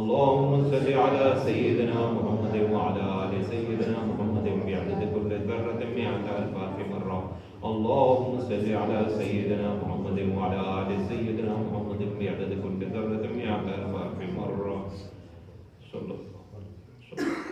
اللهم صل على سيدنا محمد وعلى آل سيدنا محمد بعدد كل ذرة مئة ألف مرة. اللهم صل على سيدنا محمد وعلى آل سيدنا محمد بعدد كل ذرة مئة ألف مرة. صلى الله عليه وسلم.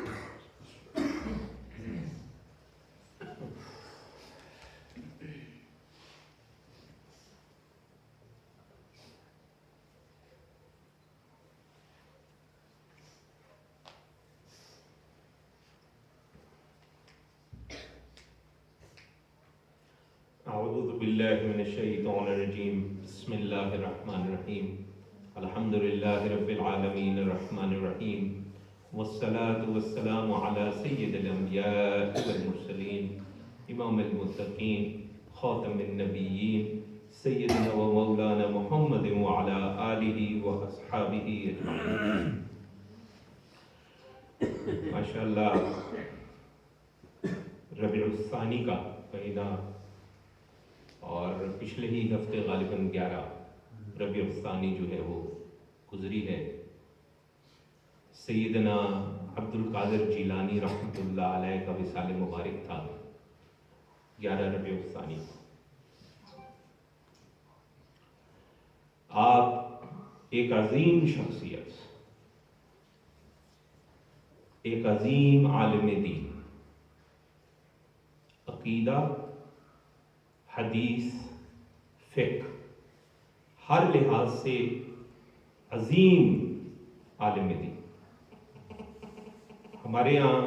أعوذ بالله من الشيطان الرجيم. بسم الله الرحمن الرحيم. الحمد لله رب العالمين الرحمن الرحيم، والصلاة والسلام على سيد الأنبياء والمرسلين إمام المتقين خاتم النبيين سيدنا ومولانا محمد وعلى آله وأصحابه أجمعين. ماشاء اللہ ربیع الثانی کا مہینہ اور پچھلے ہی ہفتے غالباً 11 ربیع الثانی جو ہے وہ گزری ہے. سیدنا عبد القادر جیلانی رحمۃ اللہ علیہ کا وصال مبارک تھا 11 ربیع الثانی. آپ ایک عظیم شخصیت، ایک عظیم عالم دین، عقیدہ، حدیث، فقہ، ہر لحاظ سے عظیم عالم دین. ہمارے یہاں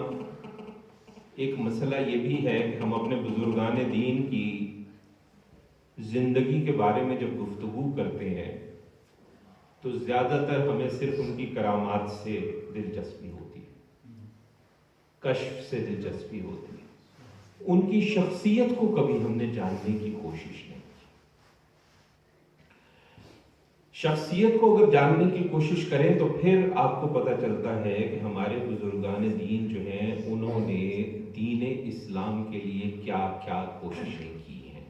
ایک مسئلہ یہ بھی ہے کہ ہم اپنے بزرگان دین کی زندگی کے بارے میں جب گفتگو کرتے ہیں تو زیادہ تر ہمیں صرف ان کی کرامات سے دلچسپی ہوتی ہے، کشف سے دلچسپی ہوتی ہے. ان کی شخصیت کو کبھی ہم نے جاننے کی کوشش نہیں کی. شخصیت کو اگر جاننے کی کوشش کریں تو پھر آپ کو پتہ چلتا ہے کہ ہمارے بزرگان دین جو ہیں انہوں نے دین اسلام کے لیے کیا کیا کوششیں کی ہیں.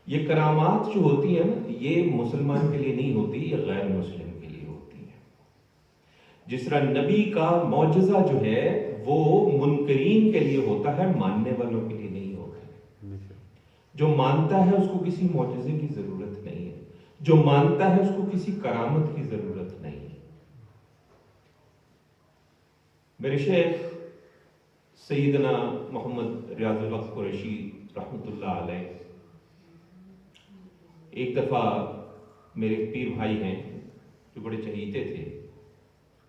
یہ کرامات جو ہوتی ہیں نا، یہ مسلمان کے لیے نہیں ہوتی، یہ غیر مسلم کے لیے ہوتی ہیں. جس طرح نبی کا معجزہ جو ہے وہ منکرین کے لیے ہوتا ہے، ماننے والوں کے لیے نہیں ہوتا ہے. جو مانتا ہے اس کو کسی معجزے کی ضرورت نہیں ہے، جو مانتا ہے اس کو کسی کرامت کی ضرورت نہیں ہے. میرے شیخ سیدنا محمد ریاض الحق قریشی رحمۃ اللہ علیہ ایک دفعہ، میرے پیر بھائی ہیں جو بڑے چہیتے تھے،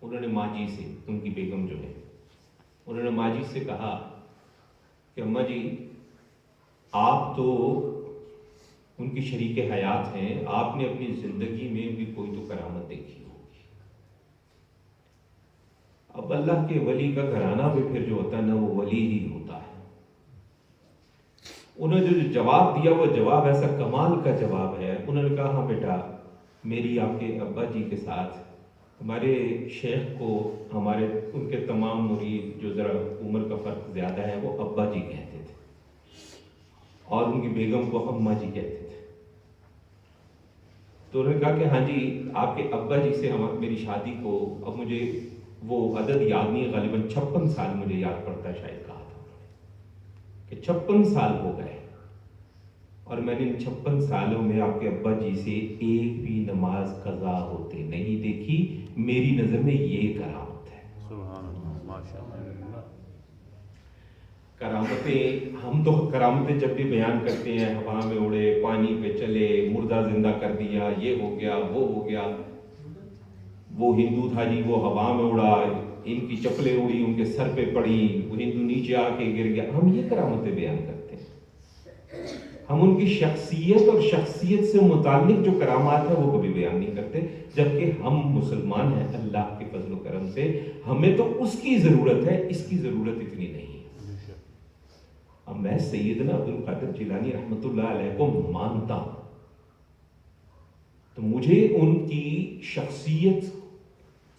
انہوں نے ماں جی سے، ان کی بیگم جو ہے، انہوں نے ماں جی سے کہا کہ اماں جی آپ تو ان کی شریک حیات ہیں، آپ نے اپنی زندگی میں بھی کوئی تو کرامت دیکھی ہوگی. اب اللہ کے ولی کا گھرانہ بھی پھر جو ہوتا ہے نا، وہ ولی ہی ہوتا ہے. انہوں نے جو جواب دیا وہ جواب ایسا کمال کا جواب ہے. انہوں نے کہا ہاں بیٹا، میری آپ کے ابا جی کے ساتھ ہمارے شیخ کو، ہمارے ان کے تمام مرید جو ذرا عمر کا فرق زیادہ ہیں وہ ابا جی کہتے تھے، اور ان کی بیگم کو اماں جی کہتے تھے. تو انہوں نے کہا کہ ہاں جی آپ کے ابا جی سے میری شادی کو، اب مجھے وہ عدد یاد نہیں، غالباً 56 سال مجھے یاد پڑتا ہے، شاید کہا تھا انہوں نے کہ 56 سال ہو گئے، اور میں نے ان 56 سالوں میں آپ کے ابا جی سے ایک بھی نماز قضا ہوتے نہیں دیکھی. میری نظر میں یہ کرامت ہے. سبحان اللہ، ماشاءاللہ. کرامتیں، ہم تو کرامتیں جب بھی بیان کرتے ہیں، ہوا میں اڑے، پانی پہ چلے، مردہ زندہ کر دیا، یہ ہو گیا، وہ ہو گیا، وہ ہندو تھا جی وہ ہوا میں اڑا، ان کی چپلیں اڑی، ان کے سر پہ پڑی، وہ ہندو نیچے آ کے گر گیا. ہم یہ کرامتیں بیان کرتے ہیں. ہم ان کی شخصیت اور شخصیت سے متعلق جو کرامات ہیں وہ کبھی بیان نہیں کرتے، جبکہ ہم مسلمان ہیں اللہ کے فضل و کرم سے، ہمیں تو اس کی ضرورت ہے، اس کی ضرورت اتنی نہیں ہے. اب میں سیدنا عبد القادر جیلانی رحمۃ اللہ علیہ کو مانتا ہوں، تو مجھے ان کی شخصیت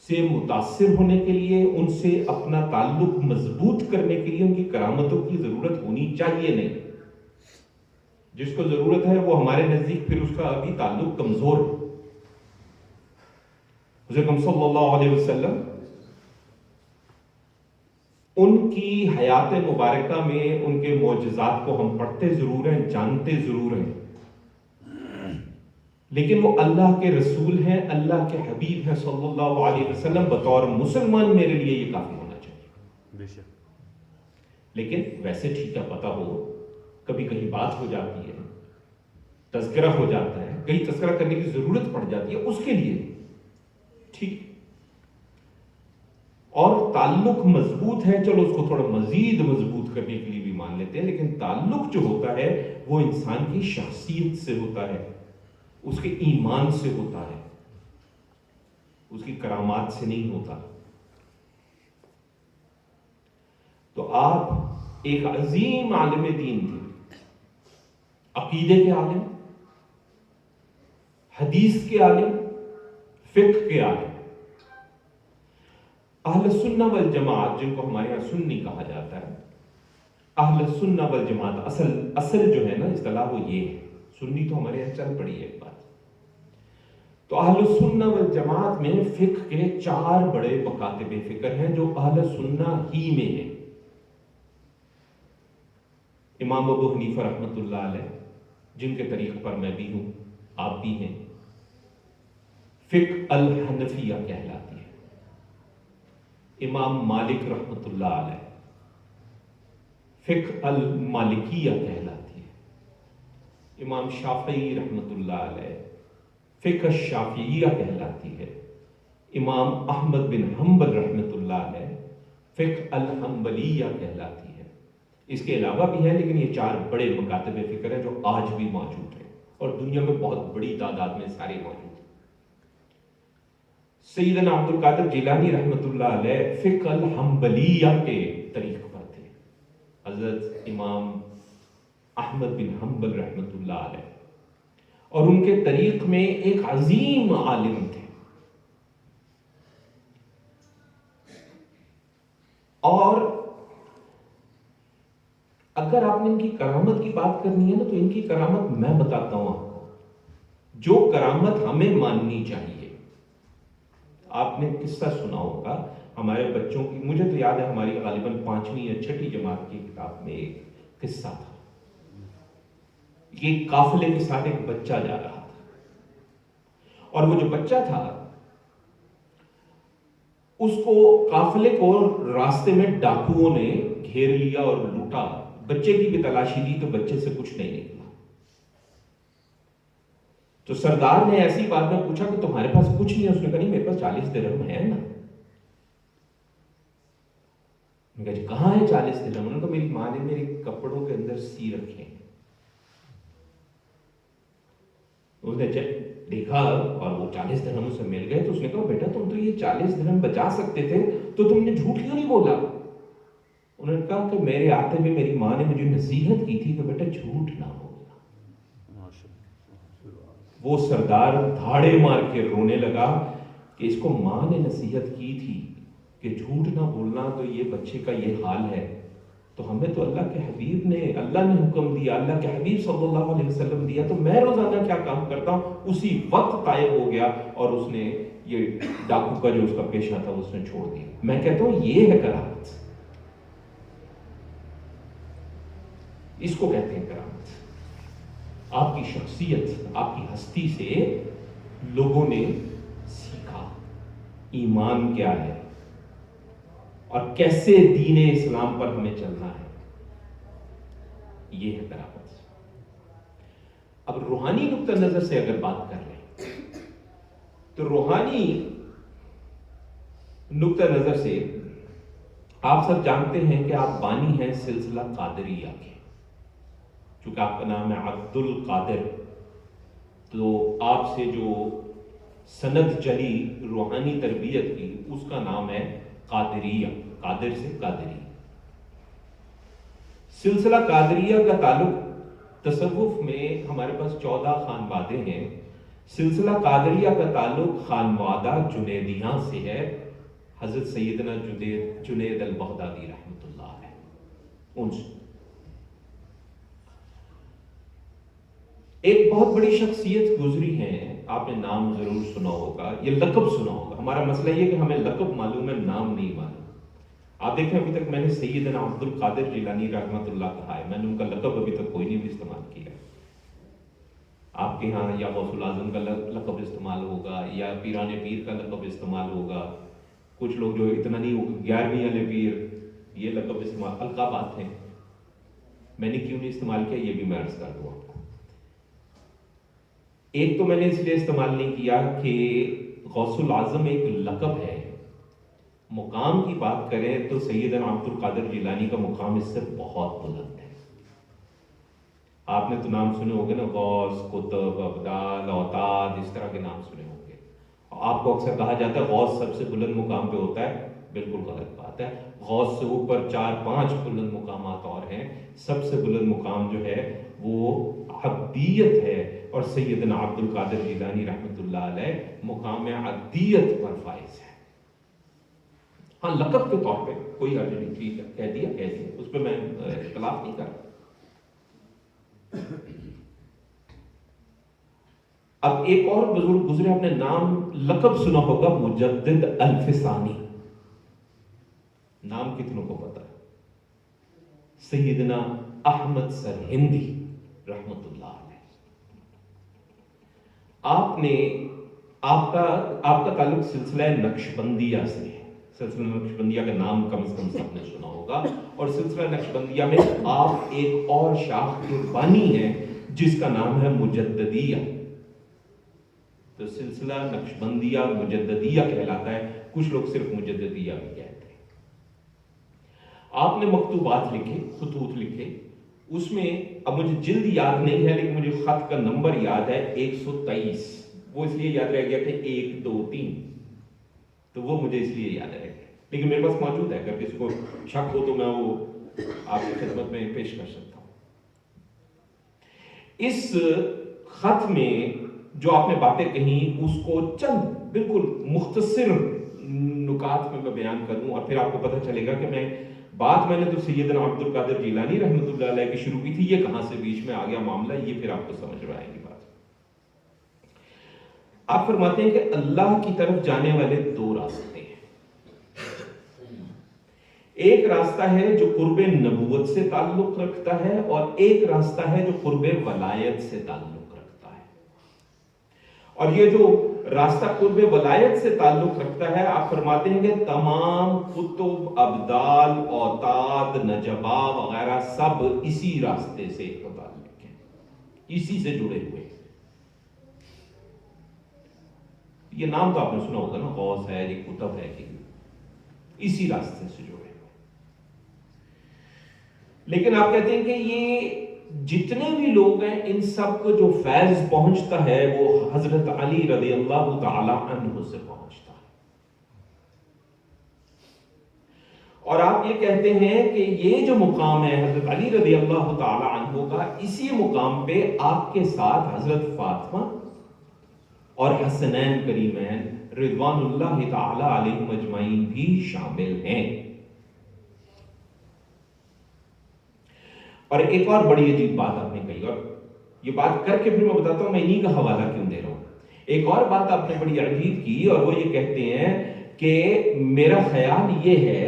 سے متاثر ہونے کے لیے، ان سے اپنا تعلق مضبوط کرنے کے لیے ان کی کرامتوں کی ضرورت ہونی چاہیے نہیں. جس کو ضرورت ہے وہ ہمارے نزدیک پھر اس کا ابھی تعلق کمزور ہے. حضرت صلی اللہ علیہ وسلم ان کی حیات مبارکہ میں ان کے معجزات کو ہم پڑھتے ضرور ہیں، جانتے ضرور ہیں، لیکن وہ اللہ کے رسول ہیں، اللہ کے حبیب ہیں صلی اللہ علیہ وسلم. بطور مسلمان میرے لیے یہ کافی ہونا چاہیے. لیکن ویسے ٹھیک ہے، پتہ ہو کبھی کہیں بات ہو جاتی ہے، تذکرہ ہو جاتا ہے، کہیں تذکرہ کرنے کی ضرورت پڑ جاتی ہے، اس کے لیے ٹھیک، اور تعلق مضبوط ہے، چلو اس کو تھوڑا مزید مضبوط کرنے کے لیے بھی مان لیتے ہیں. لیکن تعلق جو ہوتا ہے وہ انسان کی شخصیت سے ہوتا ہے، اس کے ایمان سے ہوتا ہے، اس کی کرامات سے نہیں ہوتا. تو آپ ایک عظیم عالم دین تھے، عقیدے کے عالم، حدیث کے عالم، فقہ کے عالم. اہل سنہ والجماعت، جن کو ہمارے یہاں سنی کہا جاتا ہے، اہل سنہ والجماعت اصل جو ہے نا اصطلاح وہ یہ ہے. سنی تو ہمارے یہاں چل پڑی ہے ایک بات. تو اہل سنہ والجماعت میں فقہ کے 4 بڑے مکاتب فکر ہیں جو اہل سنہ ہی میں ہیں. امام ابو حنیفہ رحمۃ اللہ علیہ، جن کے طریق پر میں بھی ہوں، آپ بھی ہیں. فقہ الحنفیہ کہلاتی ہے. امام مالک رحمۃ اللہ علیہ، فقہ المالکیہ کہلاتی ہے. امام شافعی رحمۃ اللہ علیہ، فقہ الشافعیہ کہلاتی ہے. امام احمد بن حنبل رحمۃ اللہ علیہ، فقہ الحنبلیہ کہلاتی ہے. اس کے علاوہ بھی ہیں، لیکن یہ 4 بڑے مکاتب فکر ہیں جو آج بھی موجود ہیں، اور دنیا میں بہت بڑی تعداد میں سارے موجود ہیں. سیدنا عبد القادر جیلانی رحمۃ اللہ علیہ فقہ الحنبلیہ کے طریق پر تھے. حضرت امام احمد بن حنبل رحمۃ اللہ علیہ، اور ان کے طریق میں ایک عظیم عالم تھے. اور اگر آپ نے ان کی کرامت کی بات کرنی ہے نا، تو ان کی کرامت میں بتاتا ہوں آپ کو، جو کرامت ہمیں ماننی چاہیے. آپ نے قصہ سنا ہوگا ہمارے بچوں کی، مجھے تو یاد ہے ہماری غالباً 5ویں یا 6ٹھی جماعت کی کتاب میں ایک قصہ تھا. یہ قافلے کے ساتھ ایک بچہ جا رہا تھا، اور وہ جو بچہ تھا اس کو قافلے کو راستے میں ڈاکوؤں نے گھیر لیا اور لوٹا. بچے کی بھی تلاشی دی تو بچے سے کچھ نہیں نکلا. تو سردار نے ایسی بات میں پوچھا کہ تمہارے پاس کچھ نہیں ہے؟ اس نے کہا نہیں، میرے پاس 40 درہم ہے نا. میں کہا جی کہاں ہے 40 درہم؟ انہوں نے کہا میری ماں نے میرے کپڑوں کے اندر سی رکھے ہیں. اس نے دیکھا اور وہ 40 درہم اسے مل گئے. تو اس نے کہا بیٹا تم تو یہ 40 درہم بچا سکتے تھے، تو تم نے جھوٹ کیوں نہیں بولا؟ انہوں نے کہا کہ میرے آتے میں میری ماں نے مجھے نصیحت کی تھی کہ بیٹا جھوٹ نہ بولنا. وہ سردار دھاڑے مار کے رونے لگا کہ اس کو ماں نے نصیحت کی تھی کہ جھوٹ نہ بولنا، تو یہ بچے کا یہ حال ہے. تو ہمیں تو اللہ کے حبیب نے، اللہ نے حکم دیا، اللہ کے حبیب صلی اللہ علیہ وسلم دیا، تو میں روزانہ کیا کام کرتا ہوں؟ اسی وقت طائب ہو گیا اور اس نے یہ ڈاکو کا جو اس کا پیشہ تھا اس نے چھوڑ دیا۔ میں کہتا ہوں یہ ہے کرامت، اس کو کہتے ہیں کرامت۔ آپ کی شخصیت، آپ کی ہستی سے لوگوں نے سیکھا ایمان کیا ہے اور کیسے دین اسلام پر ہمیں چلنا ہے، یہ ہے کرامت۔ اب روحانی نقطہ نظر سے اگر بات کر لیں تو روحانی نقطہ نظر سے آپ سب جانتے ہیں کہ آپ بانی ہیں سلسلہ قادریہ کے، چونکہ آپ کا نام ہے عبد القادر، تو آپ سے جو سند چلی روحانی تربیت کی اس کا نام ہے قادریہ، قادر سے قادری۔ سلسلہ قادریہ کا تعلق تصوف میں ہمارے پاس 14 خانوادے ہیں۔ سلسلہ قادریہ کا تعلق خانوادہ جنیدیاں سے ہے، حضرت سیدنا جنید البغدادی رحمۃ اللہ علیہ ان سے۔ ایک بہت بڑی شخصیت گزری ہے، آپ نے نام ضرور سنا ہوگا، یہ لقب سنا ہوگا۔ ہمارا مسئلہ یہ کہ ہمیں لقب معلوم ہے، نام نہیں معلوم۔ آپ دیکھیں ابھی تک میں نے سیدنا عبد القادر جیلانی رحمۃ اللہ کہا ہے، میں نے ان کا لقب ابھی تک کوئی نہیں بھی استعمال کیا۔ آپ کے ہاں یا غوث الاعظم کا لقب استعمال ہوگا یا پیران پیر کا لقب استعمال ہوگا، کچھ لوگ جو اتنا نہیں ہوگا 11ویں والے پیر، یہ لقب استعمال، القابات ہیں۔ میں نے کیوں نہیں استعمال کیا یہ بھی میں عرض کر دوں آپ کو۔ ایک تو میں نے اس لیے استعمال نہیں کیا کہ غوث الاعظم ایک لقب ہے، مقام کی بات کریں تو سیدنا عبد القادر جیلانی کا مقام اس سے بہت بلند ہے۔ آپ نے تو نام سنے ہوگے نا، غوث، قطب، ابدال، اوتاد، اس طرح کے نام سنے ہوں گے۔ آپ کو اکثر کہا جاتا ہے غوث سب سے بلند مقام پہ ہوتا ہے، بالکل غلط بات ہے۔ غوث سے اوپر 4-5 بلند مقامات اور ہیں، سب سے بلند مقام جو ہے وہ عبدیت ہے، اور سیدنا عبد القادر جیلانی رحمۃ اللہ علیہ مقام عبدیت پر فائز ہے۔ ہاں لقب کے طور پہ کوئی حرج نہیں، ٹھیک ہے، کہہ دیا اس پہ میں اختلاف نہیں کر رہا۔ اب ایک اور بزرگ گزرے، اپنے نام لقب سنا ہوگا مجدد الفسانی، نام کتنوں کو پتا ہے؟ سیدنا احمد سرہندی رحمت اللہ علیہ۔ آپ کا تعلق سلسلہ نقشبندیہ سے ہے۔ سلسلہ نقشبندیہ کا نام کم از کم سب نے سنا ہوگا، اور سلسلہ نقشبندیہ میں آپ ایک اور شاخ کے بانی ہیں جس کا نام ہے مجددیہ۔ تو سلسلہ نقشبندیہ مجددیہ کہلاتا ہے، کچھ لوگ صرف مجددیہ بھی کہتے ہیں۔ آپ نے مکتوبات لکھے، خطوط لکھے، اس میں اب مجھے جلد یاد نہیں ہے لیکن مجھے خط کا نمبر یاد ہے 123، وہ اس لیے یاد رہ گیا کہ 1 2 3، تو وہ مجھے اس لیے یاد رہ گیا، لیکن میرے پاس موجود ہے، اگر کسی کو شک ہو تو میں وہ آپ کی خدمت میں پیش کر سکتا ہوں۔ اس خط میں جو آپ نے باتیں کہیں اس کو چند بالکل مختصر نکات میں بیان کروں، اور پھر آپ کو پتہ چلے گا کہ میں نے تو سیدنا عبد القادر جیلانی رحمۃ اللہ علیہ کی شروع کی تھی، یہ کہاں سے بیچ میں آ گیا معاملہ، یہ پھر آپ کو سمجھ میں آئے گی بات۔ آپ فرماتے ہیں کہ اللہ کی طرف جانے والے 2 راستے ہیں۔ ایک راستہ ہے جو قرب نبوت سے تعلق رکھتا ہے، اور ایک راستہ ہے جو قرب ولایت سے تعلق رکھتا ہے۔ اور یہ جو راستہ قرب ولایت سے تعلق رکھتا ہے، آپ فرماتے ہیں کہ تمام قطب، ابدال، اوتاد، نجبا وغیرہ سب اسی راستے سے متعلق ہیں، اسی سے جڑے ہوئے ہیں۔ یہ نام تو آپ نے سنا ہوگا نا، غوث ہے، یہ قطب ہے، کہ اسی راستے سے جڑے ہوئے۔ لیکن آپ کہتے ہیں کہ یہ جتنے بھی لوگ ہیں ان سب کو جو فیض پہنچتا ہے وہ حضرت علی رضی اللہ تعالی عنہ سے پہنچتا ہے، اور آپ یہ کہتے ہیں کہ یہ جو مقام ہے حضرت علی رضی اللہ تعالی عنہ کا، اسی مقام پہ آپ کے ساتھ حضرت فاطمہ اور حسنین کریمین رضوان اللہ تعالی علیہم اجمعین بھی شامل ہیں۔ اور ایک اور بڑی عجیب بات آپ نے کہی، اور یہ بات کر کے پھر میں بتاتا ہوں میں انہی کا حوالہ کیوں دے رہا ہوں۔ ایک اور بات آپ نے بڑی عجیب کی، اور وہ یہ کہتے ہیں کہ میرا خیال یہ ہے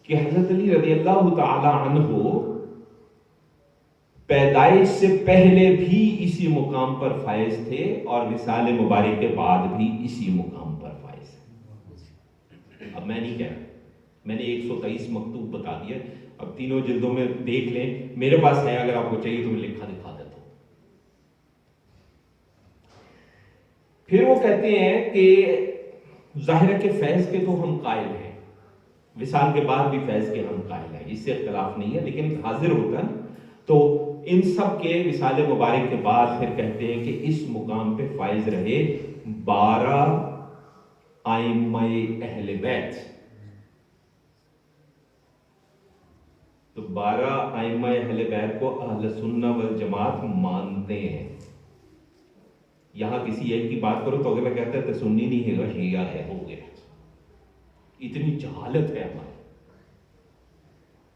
کہ حضرت علی رضی اللہ تعالی عنہ پیدائش سے پہلے بھی اسی مقام پر فائز تھے اور وصال مبارک کے بعد بھی اسی مقام پر فائز ہیں۔ اب میں نہیں کہہ رہا، میں نے 123 مکتوب بتا دیا، اب تینوں جلدوں میں دیکھ لیں، میرے پاس ہے، اگر آپ کو چاہیے تو میں لکھا دکھا دیتا ہوں۔ پھر وہ کہتے ہیں کہ ظاہر ہے کہ فیض کے تو ہم قائل ہیں، وصال کے بعد بھی فیض کے ہم قائل ہیں، اس سے اختلاف نہیں ہے، لیکن حاضر ہوتا ہے تو ان سب کے وصال مبارک کے بعد پھر کہتے ہیں کہ اس مقام پہ فائز رہے 12 ائمہ اہل بیت۔ تو 12 ائمہ اہل بیت کو اہل سنہ والجماعت مانتے ہیں۔ یہاں کسی ایک کی بات کرو تو اگلا کہتا ہے تو سنی نہیں ہے، شیعہ ہے، ہو گیا۔ اتنی جہالت ہے ہماری۔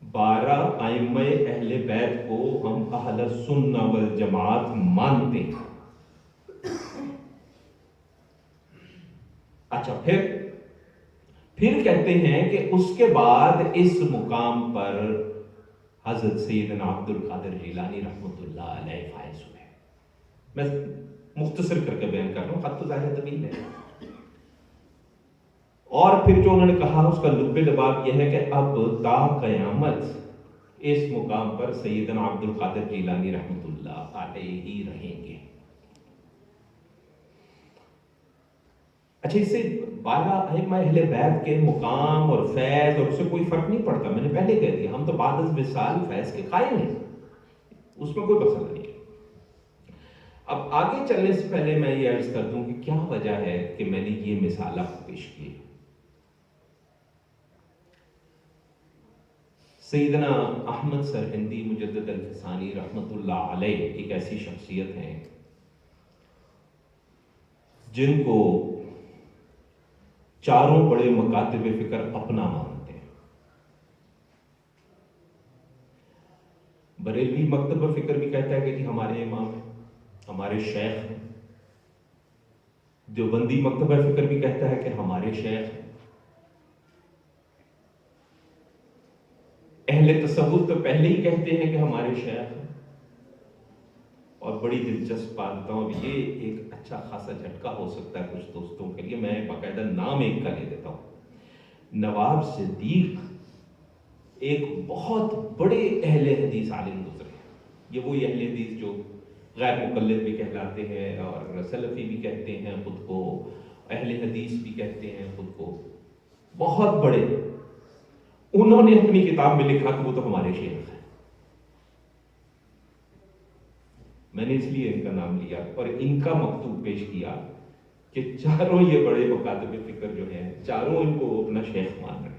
12 ائمہ اہل بیت کو ہم اہل سنہ والجماعت مانتے ہیں۔ اچھا، پھر کہتے ہیں کہ اس کے بعد اس مقام پر حضرت سیدنا عبد القادر جیلانی رحمۃ اللہ علیہ فائز ہوئے۔ میں مختصر کر کے بیان کر رہا ہوں، خط تو ظاہر طویل ہے۔ اور پھر جو انہوں نے کہا اس کا لب لباب یہ ہے کہ اب تا قیامت اس مقام پر سیدنا عبد القادر جیلانی رحمۃ اللہ علیہ ہی رہیں گے۔ اچھا، اس سے 12 ائمہ اہل بیت کے مقام اور فیض اور اس سے کوئی فرق نہیں پڑتا، میں نے پہلے کہہ دیا، ہم تو بعد از وصال فیض کے قائل ہیں، اس میں کوئی مسئلہ نہیں ہے۔ اب آگے چلنے سے پہلے میں یہ عرض کر دوں کہ کیا وجہ ہے کہ میں نے یہ مثال آپ کو پیش کی۔ سیدنا احمد سرہندی مجدد الفسانی رحمۃ اللہ علیہ ایک ایسی شخصیت ہیں جن کو چاروں بڑے مکاتب فکر اپنا مانتے ہیں۔ بریلوی مکتب فکر بھی کہتا ہے کہ جی ہمارے امام ہیں، ہمارے شیخ ہیں۔ دیوبندی مکتب فکر بھی کہتا ہے کہ ہمارے شیخ ہیں۔ اہل تصوف تو پہلے ہی کہتے ہیں کہ ہمارے شیخ ہیں۔ اور بڑی دلچسپ بات بتاؤں، اب یہ ایک اچھا خاصا جھٹکا ہو سکتا ہے کچھ دوستوں کے لیے، میں باقاعدہ نام ایک کا لے دیتا ہوں۔ نواب صدیق ایک بہت بڑے اہل حدیث عالم گزرے ہیں۔ یہ وہی اہل حدیث جو غیر مقلد بھی کہلاتے ہیں اور سلفی بھی کہتے ہیں خود کو، اہل حدیث بھی کہتے ہیں خود کو، بہت بڑے۔ انہوں نے اپنی کتاب میں لکھا کہ وہ تو ہمارے شیخ ہیں۔ میں نے اس لیے ان کا نام لیا اور ان کا مکتوب پیش کیا کہ چاروں یہ بڑے مکاتب فکر جو ہیں، چاروں ان کو اپنا شیخ مان رہے ہیں۔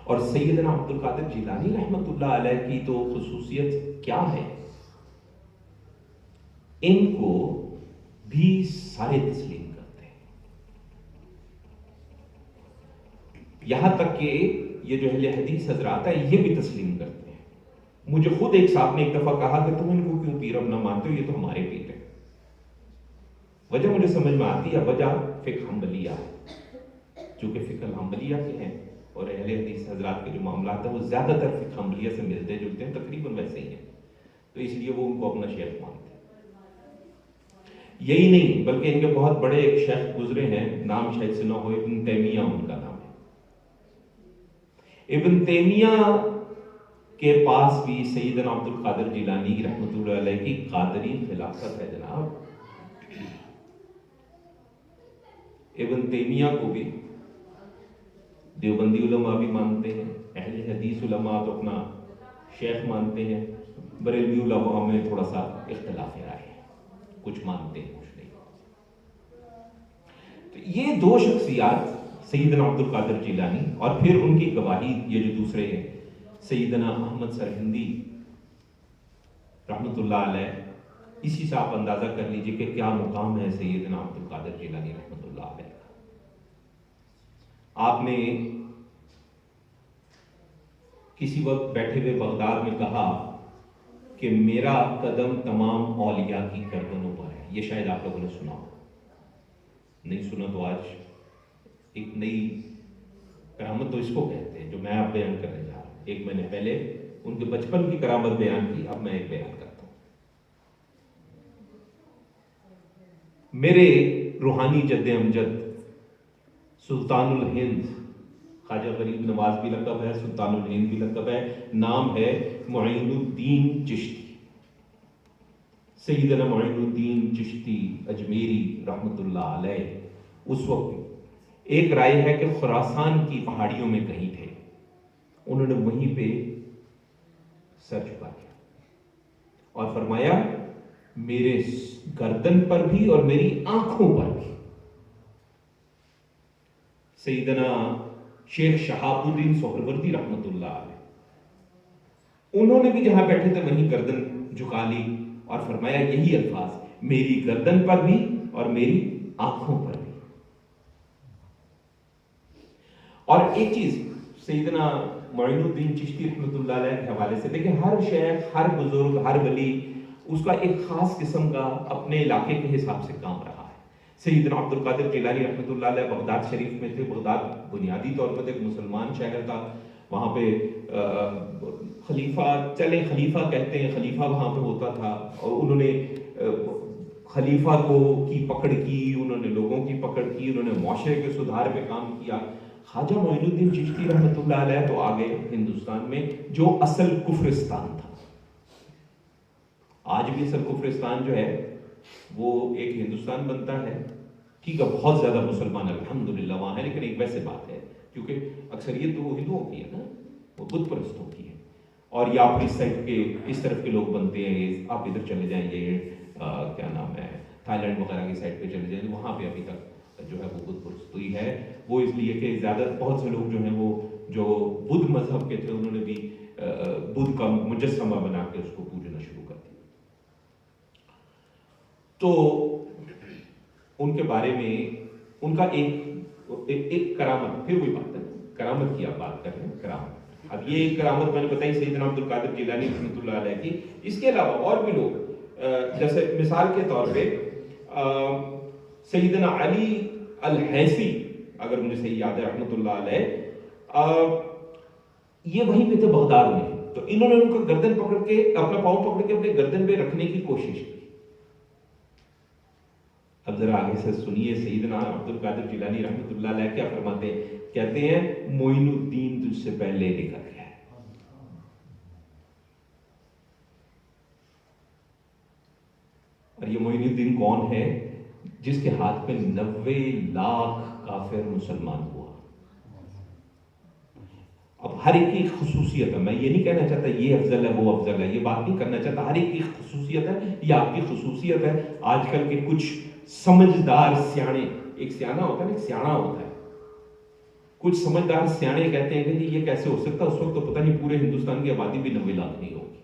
اور سیدنا عبد القادر جیلانی رحمۃ اللہ علیہ کی تو خصوصیت کیا ہے، ان کو بھی سارے تسلیم کرتے ہیں، یہاں تک کہ یہ جو اہل حدیث حضرات ہیں یہ بھی تسلیم کرتے ہیں۔ مجھے خود ایک صاحب نے ایک دفعہ کہا کہ تم ان کو کیوں پیر اب نہ مانتے ہو، یہ تو ہمارے پیر ہیں۔ وجہ مجھے سمجھ میں آتی ہے، وجہ فقہ حنبلیہ ہے، چونکہ فقہ الحنبلیہ کے ہیں اور اہل حدیث حضرات کے جو معاملات ہیں وہ زیادہ تر فقہ حنبلیہ سے ملتے جلتے ہیں، تقریباً ویسے ہی ہیں، تو اس لیے وہ ان کو اپنا شیخ مانتے ہیں۔ یہی نہیں بلکہ ان کے بہت بڑے ایک شیخ گزرے ہیں، نام شاید سنا ہو، ابن تیمیہ ان کا نام ہے۔ ابن تیمیہ کے پاس بھی سیدنا عبد القادر جیلانی رحمۃ اللہ علیہ کی قادری خلافت ہے جناب۔ ابن تیمیہ کو بھی دیوبندی علماء بھی مانتے ہیں، اہل حدیث علماء تو اپنا شیخ مانتے ہیں، بریلوی علماء میں تھوڑا سا اختلاف رائے ہے، کچھ مانتے ہیں کچھ نہیں۔ تو یہ دو شخصیات سیدنا عبد القادر جیلانی اور پھر ان کی گواہی یہ جو دوسرے ہیں سیدنا احمد سرہندی رحمۃ اللہ علیہ، اسی سے آپ اندازہ کر لیجئے کہ کیا مقام ہے سیدنا عبد القادر جیلانی رحمۃ اللہ علیہ کا۔ آپ نے کسی وقت بیٹھے ہوئے بغداد میں کہا کہ میرا قدم تمام اولیاء کی گردنوں پر ہے. یہ شاید آپ لوگوں نے سنا ہو, نہیں سنا تو آج ایک نئی کرامت تو اس کو کہتے ہیں جو میں آپ بیان کرنے جا رہا ہوں. ایک میں نے پہلے ان کے بچپن کی کرامت بیان کی, اب میں ایک بیان کرتا ہوں. میرے روحانی جد امجد سلطان الہند, خواجہ غریب نواز بھی لقب ہے, سلطان الہند بھی لقب ہے, نام ہے معین الدین چشتی. سیدنا معین الدین چشتی اجمیری رحمت اللہ علیہ اس وقت ایک رائے ہے کہ خراسان کی پہاڑیوں میں کہیں تھے, انہوں نے وہیں پہ سر جھکا دیا اور فرمایا میرے گردن پر بھی اور میری آنکھوں پر بھی. سیدنا شیخ شہاب الدین سہروردی رحمت اللہ علیہ, انہوں نے بھی جہاں بیٹھے تھے وہیں گردن جھکا لی اور فرمایا یہی الفاظ, میری گردن پر بھی اور میری آنکھوں پر بھی. اور ایک چیز سیدنا معین الدین چشتی رحمت اللہ علیہ کے حوالے سے دیکھیں, ہر شیخ, ہر بزرگ, ہر ولی اس کا ایک خاص قسم کا اپنے علاقے کے حساب سے کام رہا ہے. سیدنا عبد القادر جیلانی رحمت اللہ علیہ بغداد شریف میں تھے. بغداد بنیادی طور پر ایک مسلمان شہر تھا, وہاں پہ خلیفہ, چلے خلیفہ کہتے ہیں, خلیفہ وہاں پہ ہوتا تھا اور انہوں نے خلیفہ کی پکڑ کی, انہوں نے لوگوں کی پکڑ کی, انہوں نے معاشرے کے سدھار پہ کام کیا. خواجہ معین الدین چشتی رحمت اللہ علیہ تو آگے ہندوستان میں جو اصل کفرستان تھا, آج بھی اصل کفرستان جو ہے وہ ایک ہندوستان بنتا ہے, ٹھیک ہے بہت زیادہ مسلمان الحمدللہ وہاں ہے, لیکن ایک ویسے بات ہے کیونکہ اکثریت تو وہ ہندوؤں کی ہے نا, وہ بت پرستوں کی ہے. اور یا آپ اس سائڈ کے اس طرف کے لوگ بنتے ہیں, آپ ادھر چلے جائیں, یہ کیا نام ہے تھائی لینڈ وغیرہ کی سائڈ پہ چلے جائیں, وہاں پہ ابھی تک جو ہے وہ بت پرستی ہے. وہ اس لیے کہ زیادہ بہت سے لوگ جو ہیں وہ جو بدھ مذہب کے تھے انہوں نے بھی بدھ کا مجسمہ بنا کے اس کو پوجنا شروع کر دیا. تو ان کے بارے میں ان کا ایک کرامت, پھر وہی بات ہے کرامت کی آپ بات کر رہے ہیں, کرامت. اب یہ ایک کرامت میں نے بتائی سیدنا عبد القادر جیلانی رحمۃ اللہ علیہ کی. اس کے علاوہ اور بھی لوگ, جیسے مثال کے طور پہ سیدنا علی الحیثی, اگر مجھے صحیح یاد ہے رحمۃ اللہ علیہ, یہ وہیں پہ تھے بغداد میں. تو انہوں نے ان کا گردن پکڑ کے, اپنا پاؤں پکڑ کے اپنے گردن پہ رکھنے کی کوشش کی. اب ذرا آگے سے سنیے سیدنا عبد القادر جیلانی رحمۃ اللہ علیہ کیا فرماتے ہیں. کہتے ہیں معین الدین تجھ سے پہلے نکل گیا ہے. اور یہ معین الدین کون ہے؟ جس کے ہاتھ پہ 90 لاکھ کافر مسلمان ہوا. اب ہر ایک کی خصوصیت ہے, میں یہ نہیں کہنا چاہتا یہ افضل ہے وہ افضل ہے, یہ بات نہیں کرنا چاہتا. ہر ایک کی خصوصیت ہے, یہ آپ کی خصوصیت ہے. آج کل کے کچھ سمجھدار سیانے, ایک سیانا ہوتا ہے نا, ایک سیانا ہوتا ہے, کچھ سمجھدار سیانے کہتے ہیں کہ جی یہ کیسے ہو سکتا ہے, اس وقت تو پتہ نہیں پورے ہندوستان کی آبادی بھی 90 لاکھ نہیں ہوگی.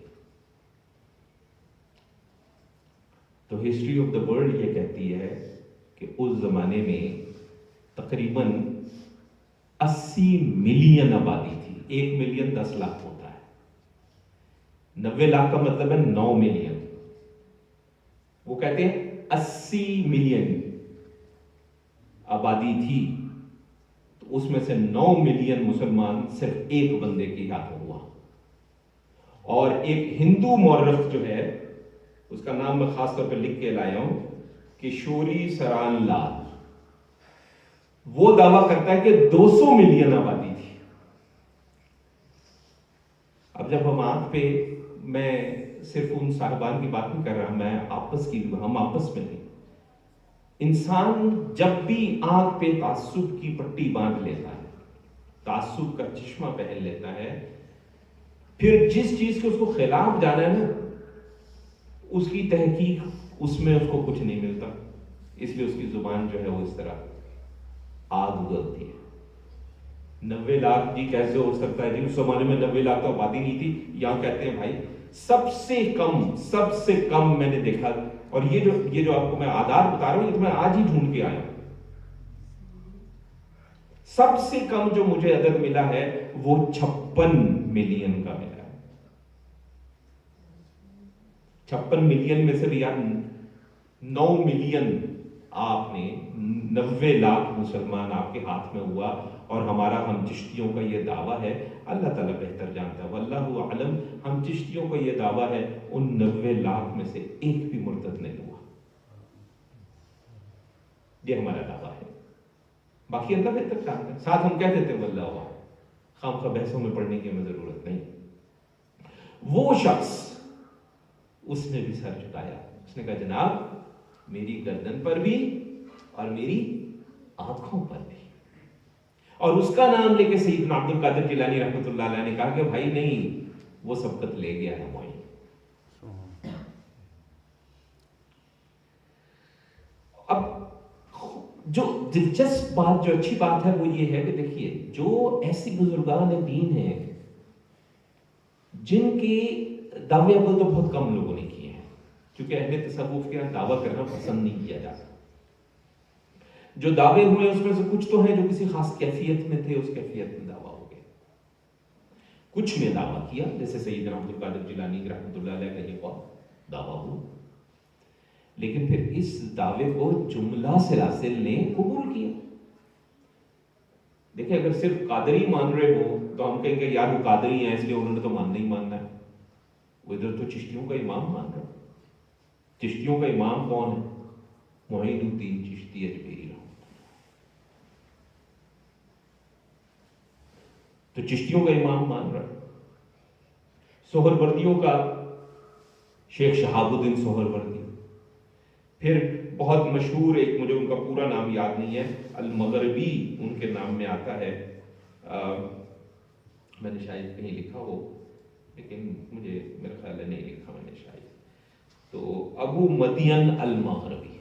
تو ہسٹری آف دا ورلڈ یہ کہتی ہے کہ اس زمانے میں تقریباً 80 ملین آبادی تھی. 1 ملین 10 لاکھ ہوتا ہے, 90 لاکھ کا مطلب ہے 9 ملین. وہ کہتے ہیں 80 ملین آبادی تھی, تو اس میں سے 9 ملین مسلمان صرف ایک بندے کے ہاتھوں ہوا. اور ایک ہندو مورخ جو ہے, اس کا نام میں خاص طور پہ لکھ کے لایا ہوں, کشوری سران لال, وہ دعویٰ کرتا ہے کہ 200 ملین آبادی تھی. اب جب ہم آنکھ پہ, میں صرف ان صاحبان کی بات نہیں کر رہا, میں آپس کی, ہم آپس میں ہیں. انسان جب بھی آنکھ پہ تعصب کی پٹی باندھ لیتا ہے, تعصب کا چشمہ پہن لیتا ہے, پھر جس چیز کے اس کو خلاف جانا ہے نا, اس کی تحقیق اس میں اس کو کچھ نہیں ملتا. اس لیے اس کی زبان جو ہے وہ اس طرح آگ اگلتی ہے. 90 لاکھ جی کیسے ہو سکتا ہے جی, اس زمانے میں 90 لاکھ تو آبادی نہیں تھی. یہاں کہتے ہیں بھائی سب سے کم میں نے دیکھا, اور یہ جو آپ کو میں آدھار بتا رہا ہوں, یہ تو میں آج ہی ڈھونڈ کے آیا ہوں. سب سے کم جو مجھے عدد ملا ہے وہ 56 ملین کا ملا ہے. 56 ملین میں سے بھی یار 9 ملین آپ نے 90 لاکھ مسلمان آپ کے ہاتھ میں ہوا. اور ہمارا ہم چشتیوں کا یہ دعویٰ ہے, اللہ تعالیٰ بہتر جانتا ہے, واللہ اعلم, ہم چشتیوں کا یہ دعویٰ ہے ان 90 لاکھ میں سے ایک بھی مرتد نہیں ہوا. یہ ہمارا دعویٰ ہے, باقی اللہ بہتر جانتا ہے. ساتھ ہم کہہ دیتے ہیں واللہ اعلم, خام خواہ بحثوں میں پڑھنے کی ہمیں ضرورت نہیں. وہ شخص اس نے بھی سر جھکایا, اس نے کہا جناب میری گردن پر بھی اور میری آنکھوں پر بھی. اور اس کا نام لے کے سیدنا عبد القادر جیلانی رحمۃ اللہ علیہ نے کہا کہ بھائی نہیں, وہ سبقت لے گیا ہے موئی. اب جو دلچسپ بات, جو اچھی بات ہے وہ یہ ہے کہ دیکھیے جو ایسی بزرگان دین ہیں جن کے دعوے اول تو بہت کم لوگوں نے کیے ہیں, کیونکہ اہل تصوف کے یہاں دعویٰ کرنا پسند نہیں کیا جاتا. جو دعوے ہوئے اس میں سے کچھ تو ہیں جو کسی خاص کیفیت میں تھے, اس کیفیت میں دعویٰ ہو گئے. کچھ نے دعویٰ کیا, جیسے سیدنا عبد القادر جیلانی رحمۃ اللہ علیہ کا یہ دعویٰ ہوا, لیکن پھر اس دعوے کو جملہ سلاسل نے قبول کیا. دیکھیں اگر صرف قادری مان رہے ہو تو ہم کہیں گے یار وہ قادری ہیں اس لیے انہوں نے تو نہیں ماننا ہے. وہ ادھر تو چشتیوں کا امام مان رہا. چشتیوں کا امام کون ہے؟ معین الدین چشتی اجمیری. تو چشتیوں کا امام مان رہا ہے. سہروردیوں کا شیخ شہاب الدین سہروردی. پھر بہت مشہور ایک, مجھے ان کا پورا نام یاد نہیں ہے, المغربی ان کے نام میں آتا ہے, میں نے شاید کہیں لکھا ہو لیکن مجھے میرا خیال ہے نہیں لکھا میں نے شاید. تو ابو مدین المغربی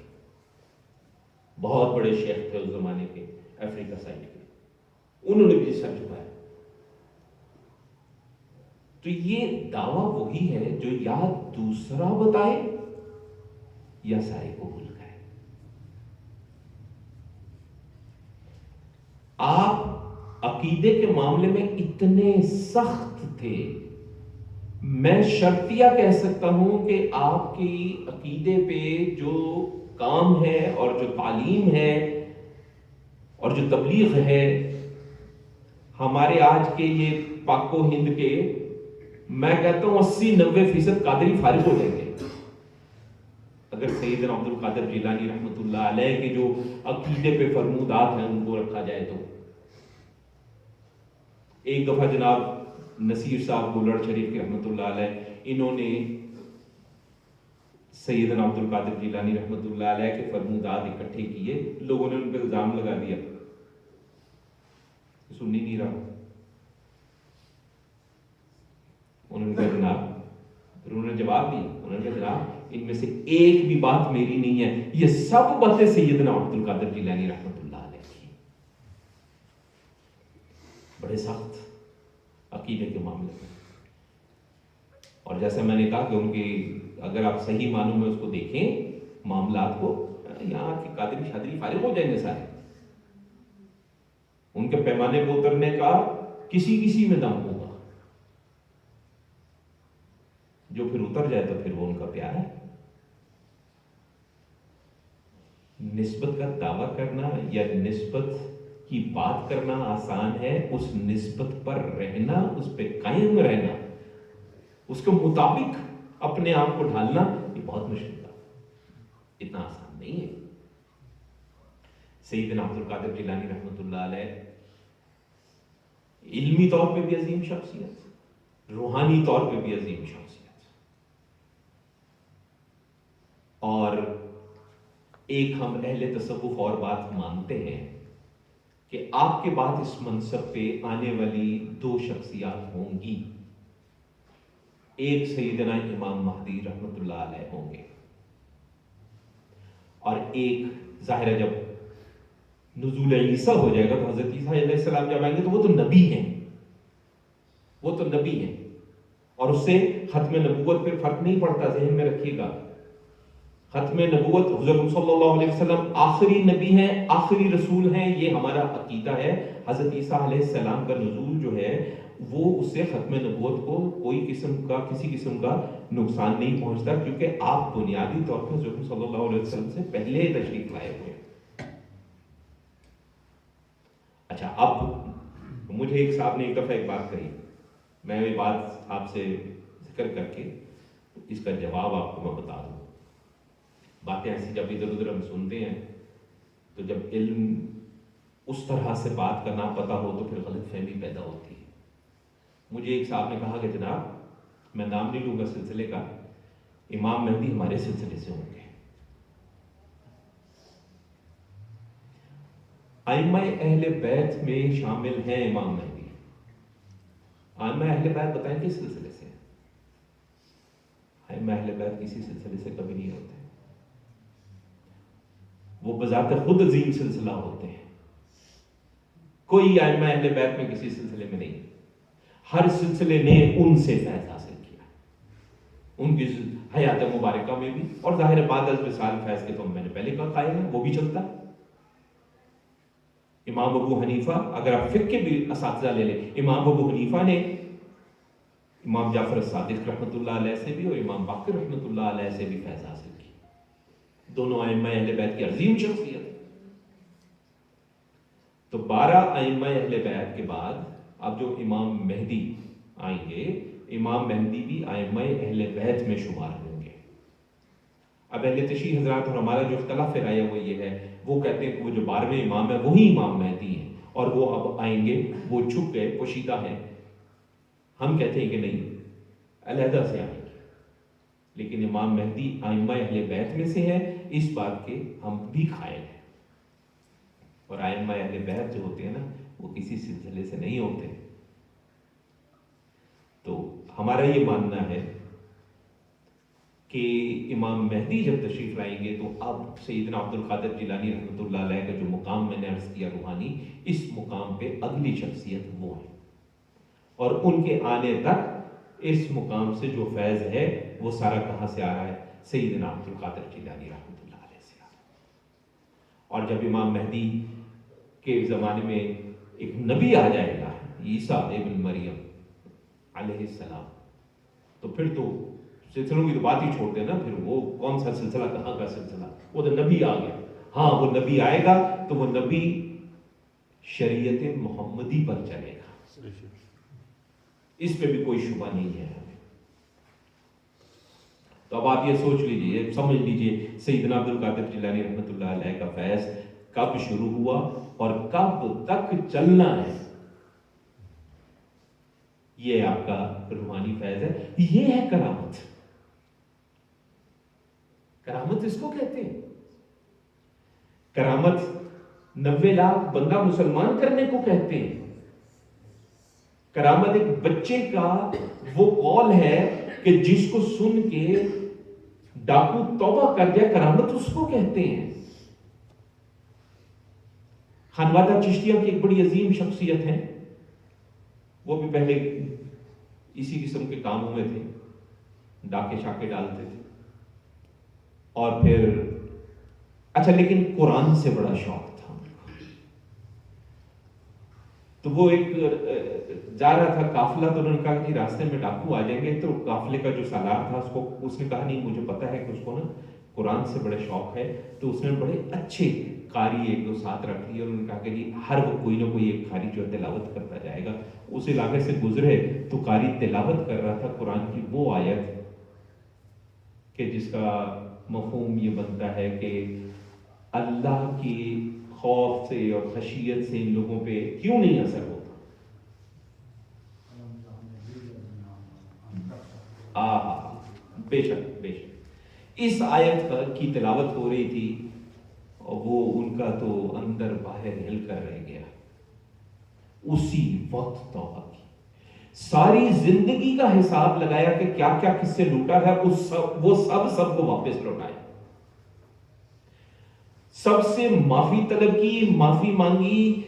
بہت بڑے شیخ تھے اس زمانے کے, افریقہ سائڈ کے. انہوں نے بھی سر جھکایا. تو یہ دعویٰ وہی ہے جو یا دوسرا بتائے یا سارے کو بھول گئے. آپ عقیدے کے معاملے میں اتنے سخت تھے, میں شرطیہ کہہ سکتا ہوں کہ آپ کی عقیدے پہ جو کام ہے اور جو تعلیم ہے اور جو تبلیغ ہے, ہمارے آج کے یہ پاک و ہند کے, میں کہتا ہوں 80-90% قادری فارغ ہو جائیں گے اگر سیدنا عبد القادر جیلانی رحمۃ اللہ علیہ کے جو عقیدے پہ فرمودات ہیں ان کو رکھا جائے تو. ایک دفعہ جناب نصیر صاحب بولڑ شریف کے رحمۃ اللہ علیہ, انہوں نے سیدنا عبد القادر جیلانی رحمۃ اللہ علیہ کے فرمودات اکٹھے کیے. لوگوں نے ان پہ الزام لگا دیا سن ہی نہیں رہا. انہوں نے کہا جناب, پھر انہوں نے جواب دیا, انہوں نے کہا جناب ان میں سے ایک بھی بات میری نہیں ہے, یہ سب باتیں سیدنا عبد القادر جیلانی رحمۃ اللہ علیہ کی. بڑے سخت عقیدے کے معاملے میں. اور جیسے میں نے کہا کہ ان کی اگر آپ صحیح معنوں میں اس کو دیکھیں معاملات کو, یہاں کی قادری شادری فارغ ہو جائیں گے سارے. ان کے پیمانے کو اترنے کا کسی میں دم ہوگا, جو پھر اتر جائے تو پھر وہ ان کا پیار ہے. نسبت کا دعویٰ کرنا یا نسبت کی بات کرنا آسان ہے, اس نسبت پر رہنا, اس پہ قائم رہنا, اس کے مطابق اپنے آپ کو ڈھالنا, یہ بہت مشکل ہے, اتنا آسان نہیں ہے. سیدنا عبد القادر جیلانی رحمۃ اللہ علیہ علمی طور پہ بھی عظیم شخصیت, روحانی طور پہ بھی عظیم شخصیت. اور ایک ہم اہل تصوف اور بات مانتے ہیں کہ آپ کے بعد اس منصب پہ آنے والی 2 شخصیات ہوں گی. ایک سیدنا امام مہدی رحمۃ اللہ علیہ ہوں گے, اور ایک ظاہر ہے جب نزول عیسیٰ ہو جائے گا تو حضرت عیسیٰ علیہ السلام جب آئیں گے تو وہ تو نبی ہیں, وہ تو نبی ہیں, اور اس سے ختم نبوت پہ فرق نہیں پڑتا, ذہن میں رکھیے گا. ختم نبوت حضرت صلی اللہ علیہ وسلم آخری نبی ہیں, آخری رسول ہیں, یہ ہمارا عقیدہ ہے. حضرت عیسیٰ علیہ السلام کا نزول جو ہے وہ اس سے ختم نبوت کو کوئی کسی قسم کا نقصان نہیں پہنچتا، کیونکہ آپ بنیادی طور پر حضور صلی اللہ علیہ وسلم سے پہلے تشریف لائے ہوئے ہیں۔ اچھا، اب مجھے ایک صاحب نے ایک دفعہ ایک بات کہی، میں یہ بات آپ سے ذکر کر کے اس کا جواب آپ کو میں بتا دوں۔ باتیں ایسی جب ادھر ادھر ہم سنتے ہیں تو جب علم اس طرح سے بات کا نہ پتہ ہو تو پھر غلط فہمی پیدا ہوتی ہے۔ مجھے ایک صاحب نے کہا کہ جناب، میں نام نہیں لوں گا سلسلے کا، امام مہدی ہمارے سلسلے سے ہوں گے۔ ائمہ اہل بیت میں شامل ہیں امام مہدی۔ ائمہ اہل بیت بتائیں کس سلسلے سے؟ ائمہ اہل بیت کسی سلسلے سے کبھی نہیں ہوتے، وہ بذات خود عظیم سلسلہ ہوتے ہیں۔ کوئی ائمہ اہل بیت میں کسی سلسلے میں نہیں، ہر سلسلے نے ان سے فیض حاصل کیا، ان کی حیات مبارکہ میں بھی، اور ظاہر بعد از وصال فیض کے تو میں نے پہلے کہا قائل ہے، وہ بھی چلتا ہے۔ امام ابو حنیفہ، اگر آپ فقہ کے بھی اساتذہ لے لیں، امام ابو حنیفہ نے امام جعفر الصادق رحمۃ اللہ علیہ سے بھی اور امام باقر رحمۃ اللہ علیہ سے بھی فیض حاصل کی، دونوں ائمہ اہل بیت کی عظیم شخصیت۔ تو 12 ائمہ اہل بیت کے بعد اب جو امام مہدی آئیں گے، امام مہدی بھی ائمہ اہل بیت میں شمار ہوں گے۔ اب اہل تشیع حضرات اور ہمارا جو اختلاف رائے وہ یہ ہے، وہ کہتے ہیں کہ وہ جو 12ویں امام ہے وہی امام مہدی ہیں، اور وہ اب آئیں گے، وہ چھپ گئے، پوشیدہ ہیں۔ ہم کہتے ہیں کہ نہیں، علیحدہ سے آئیں گے، لیکن امام مہدی ائمہ اہل بیت میں سے ہے، اس بات کے ہم بھی قائل ہیں۔ اور ائمہ اہل بیت جو ہوتے ہیں نا، وہ کسی سلسلے سے نہیں ہوتے۔ تو ہمارا یہ ماننا ہے کہ امام مہدی جب تشریف لائیں گے تو اب سیدنا عبد القادر جیلانی رحمۃ اللہ علیہ کا جو مقام میں نے عرض کیا روحانی، اس مقام پہ اگلی شخصیت وہ ہے، اور ان کے آنے تک اس مقام سے جو فیض ہے وہ سارا کہاں سے آ رہا ہے؟ سیدنا عبد القادر جیلانی رحمۃ اللہ علیہ سے آ رہا ہے۔ اور جب امام مہدی کے زمانے میں ایک نبی آ جائے گا، عیسیٰ ابن مریم علیہ السلام، تو پھر تو سلسلوں کی تو بات ہی چھوڑتے ہیں نا، پھر وہ کون سا سلسلہ، کہاں کا سلسلہ، وہ تو نبی آ گیا۔ ہاں، وہ نبی آئے گا تو وہ نبی شریعت محمدی پر چلے گا، اس پہ بھی کوئی شبہ نہیں ہے ہمیں۔ تو اب آپ یہ سوچ لیجئے، سمجھ لیجئے، سیدنا عبد القادر جیلانی رحمۃ اللہ علیہ کا فیض کب شروع ہوا اور کب تک چلنا ہے، یہ آپ کا روحانی فیض ہے، یہ ہے کرامت۔ کرامت اس کو کہتے ہیں، کرامت 90 لاکھ بندہ مسلمان کرنے کو کہتے ہیں۔ کرامت ایک بچے کا وہ قول ہے کہ جس کو سن کے ڈاکو توبہ کر جائے، کرامت اس کو کہتے ہیں۔ خانوادہ چشتیہ کی ایک بڑی عظیم شخصیت ہے، وہ بھی پہلے اسی قسم کے کاموں میں تھے، ڈاکے شاکے ڈالتے تھے، اور پھر اچھا، لیکن قرآن سے بڑا شوق تھا۔ تو وہ ایک جا رہا تھا قافلہ، تو انہوں نے کہا کہ راستے میں ڈاکو آ جائیں گے، تو قافلے کا جو سالار تھا اس نے کہا نہیں، مجھے پتا ہے کہ اس کو نا قرآن سے بڑے شوق ہے، تو اس نے بڑے اچھے قاری ایک دو ساتھ رکھ لیے، اور انہوں نے کہا کہ جی ہر وہ کوئی نہ کوئی ایک قاری جو ہے تلاوت کرتا جائے گا۔ اس علاقے سے گزرے تو قاری تلاوت کر رہا تھا قرآن کی وہ آیت کہ جس کا مفہوم یہ بنتا ہے کہ اللہ کی خوف سے اور خشیت سے ان لوگوں پہ کیوں نہیں اثر ہوتا۔ بے شک بے شک، اس آیت کی تلاوت ہو رہی تھی، اور وہ ان کا تو اندر باہر ہل کر رہ گیا۔ اسی وقت توبہ کی، ساری زندگی کا حساب لگایا کہ کیا کیا کس سے لوٹا ہے، وہ سب کو واپس لوٹایا، سب سے معافی طلب کی، معافی مانگی۔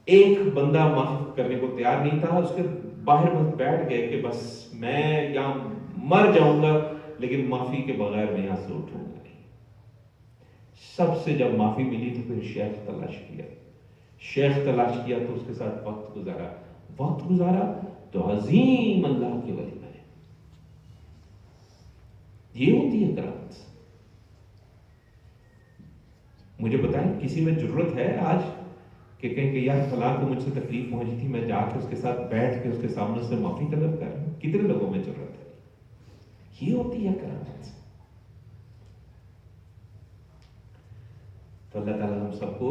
ایک بندہ معاف کرنے کو تیار نہیں تھا، اس کے باہر بس بیٹھ گئے کہ بس میں یہاں مر جاؤں گا لیکن معافی کے بغیر میں یہاں سے اٹھوں گا نہیں۔ سب سے جب معافی ملی تو پھر شیخ تلاش کیا تو اس کے ساتھ وقت گزارا تو عظیم اللہ کے ولی بنے. یہ ہوتی ہے کرامت. مجھے بتائیں کسی میں جرت ہے آج کہ کہیں کہ یار فلاں کو مجھ سے تکلیف پہنچی تھی، میں جا کے اس کے ساتھ بیٹھ کے اس کے سامنے سے معافی طلب کر رہا ہوں؟ کتنے لوگوں میں جرت ہے؟ یہ ہوتی ہے کرامت. تو اللہ تعالیٰ ہم سب کو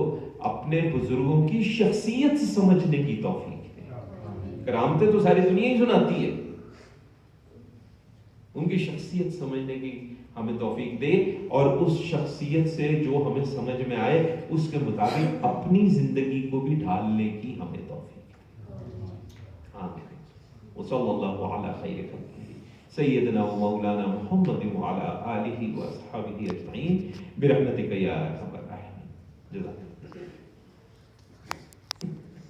اپنے بزرگوں کی شخصیت سمجھنے کی توفیق دے. کرامتیں تو ساری دنیا ہی سناتی ہے، ان کی شخصیت سمجھنے کی ہمیں توفیق دے، اور اس شخصیت سے جو ہمیں سمجھ میں آئے اس کے مطابق اپنی زندگی کو بھی ڈھالنے کی ہمیں توفیق دے. آمین. وصلی اللہ علی خیر خلقہ سیدنا و مولانا محمد وعلی آلہ و اصحابہ اجمعین برحمتک یا ارحم الراحمین. جزاک اللہ.